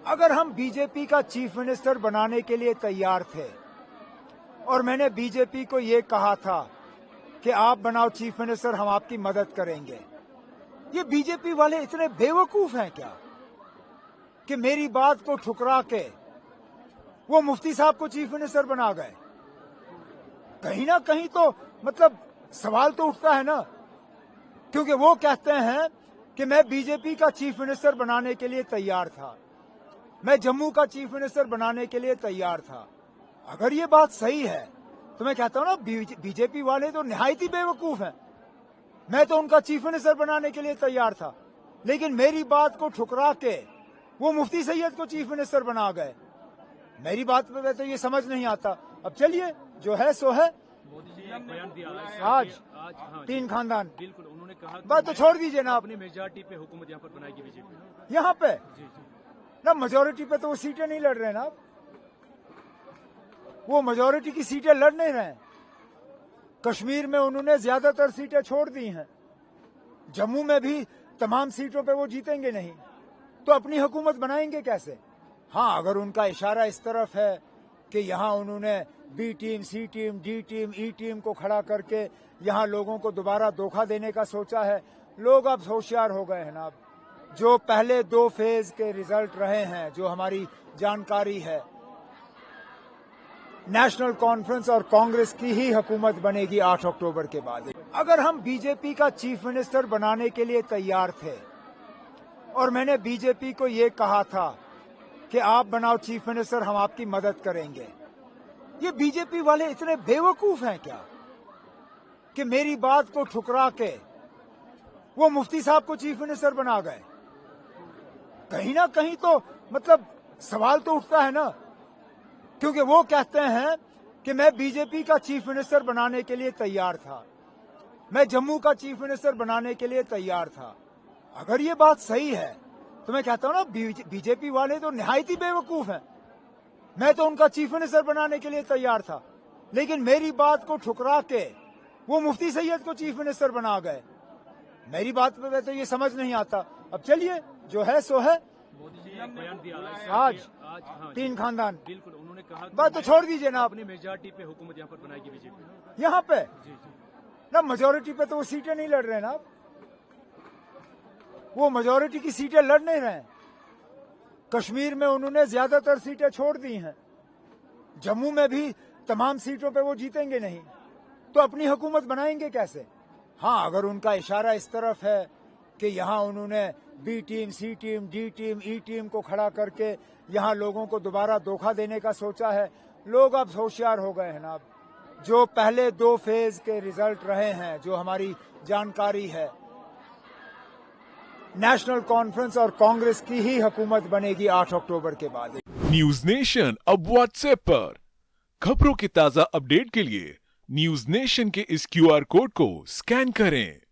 अगर हम बीजेपी का चीफ मिनिस्टर बनाने के लिए तैयार थे और मैंने बीजेपी को ये कहा था कि आप बनाओ चीफ मिनिस्टर, हम आपकी मदद करेंगे, ये बीजेपी वाले इतने बेवकूफ हैं क्या कि मेरी बात को ठुकरा के वो मुफ्ती साहब को चीफ मिनिस्टर बना गए? कहीं ना कहीं तो मतलब सवाल तो उठता है ना, क्योंकि वो कहते हैं कि मैं बीजेपी का चीफ मिनिस्टर बनाने के लिए तैयार था, मैं जम्मू का चीफ मिनिस्टर बनाने के लिए तैयार था। अगर ये बात सही है तो मैं कहता हूं ना, बीजेपी वाले तो निहायत ही बेवकूफ हैं। मैं तो उनका चीफ मिनिस्टर बनाने के लिए तैयार था, लेकिन मेरी बात को ठुकरा के वो मुफ्ती सैयद को चीफ मिनिस्टर बना गए। मेरी बात पे तो ये समझ नहीं आता। अब चलिए, जो है सो है। मोदी जी ने एक बयान दिया आज हाँ, तीन खानदान, बिल्कुल उन्होंने कहा बात तो छोड़ दीजिए ना, अपनी मेजॉरिटी पे हुकूमत यहाँ पर बनाएगी बीजेपी। यहाँ पे जी जी ना मेजोरिटी पे तो वो सीटें नहीं लड़ रहे ना, वो मेजोरिटी की सीटें लड़ नहीं रहे हैं। कश्मीर में उन्होंने ज्यादातर सीटें छोड़ दी हैं, जम्मू में भी तमाम सीटों पे वो जीतेंगे नहीं, तो अपनी हुकूमत बनाएंगे कैसे? हाँ, अगर उनका इशारा इस तरफ है कि यहाँ उन्होंने बी टीम, सी टीम, डी टीम, ई टीम को खड़ा करके यहाँ लोगों को दोबारा धोखा देने का सोचा है, लोग अब होशियार हो गए हैं ना। जो पहले 2 फेज के रिजल्ट रहे हैं, जो हमारी जानकारी है, नेशनल कॉन्फ्रेंस और कांग्रेस की ही हुकूमत बनेगी 8 अक्टूबर के बाद। अगर हम बीजेपी का चीफ मिनिस्टर बनाने के लिए तैयार थे और मैंने बीजेपी को ये कहा था कि आप बनाओ चीफ मिनिस्टर, हम आपकी मदद करेंगे, ये बीजेपी वाले इतने बेवकूफ हैं क्या कि मेरी बात को ठुकरा के वो मुफ्ती साहब को चीफ मिनिस्टर बना गए? कहीं ना कहीं तो मतलब सवाल तो उठता है ना, क्योंकि वो कहते हैं कि मैं बीजेपी का चीफ मिनिस्टर बनाने के लिए तैयार था, मैं जम्मू का चीफ मिनिस्टर बनाने के लिए तैयार था। अगर ये बात सही है तो मैं कहता हूं ना, बीजेपी वाले तो निहायत ही बेवकूफ हैं। मैं तो उनका चीफ मिनिस्टर बनाने के लिए तैयार था, लेकिन मेरी बात को ठुकरा के वो मुफ्ती सैयद को चीफ मिनिस्टर बना गए। मेरी बात पे तो ये समझ नहीं आता। अब चलिए, जो है सो है। मोदी जी ने एक बयान दिया आज हाँ, 3 खानदान, बिल्कुल उन्होंने कहा बात तो छोड़ दीजिए ना, अपनी मेजॉरिटी पे हुकूमत यहाँ पर बनाएगी बीजेपी। यहाँ पे जी जी ना मेजोरिटी पे तो वो सीटें नहीं लड़ रहे ना, वो मेजोरिटी की सीटें लड़ नहीं रहे हैं। कश्मीर में उन्होंने ज्यादातर सीटें छोड़ दी हैं, जम्मू में भी तमाम सीटों पे वो जीतेंगे नहीं, तो अपनी हुकूमत बनाएंगे कैसे? हाँ, अगर उनका इशारा इस तरफ है कि यहाँ उन्होंने बी टीम, सी टीम, डी टीम, ई टीम को खड़ा करके यहाँ लोगों को दोबारा धोखा देने का सोचा है, लोग अब होशियार हो गए हैं ना। जो पहले 2 फेज के रिजल्ट रहे हैं, जो हमारी जानकारी है, नेशनल कॉन्फ्रेंस और कांग्रेस की ही हुकूमत बनेगी 8 अक्टूबर के बाद। न्यूज नेशन अब व्हाट्सएप पर खबरों की ताजा अपडेट के लिए न्यूज नेशन के इस QR कोड को स्कैन करें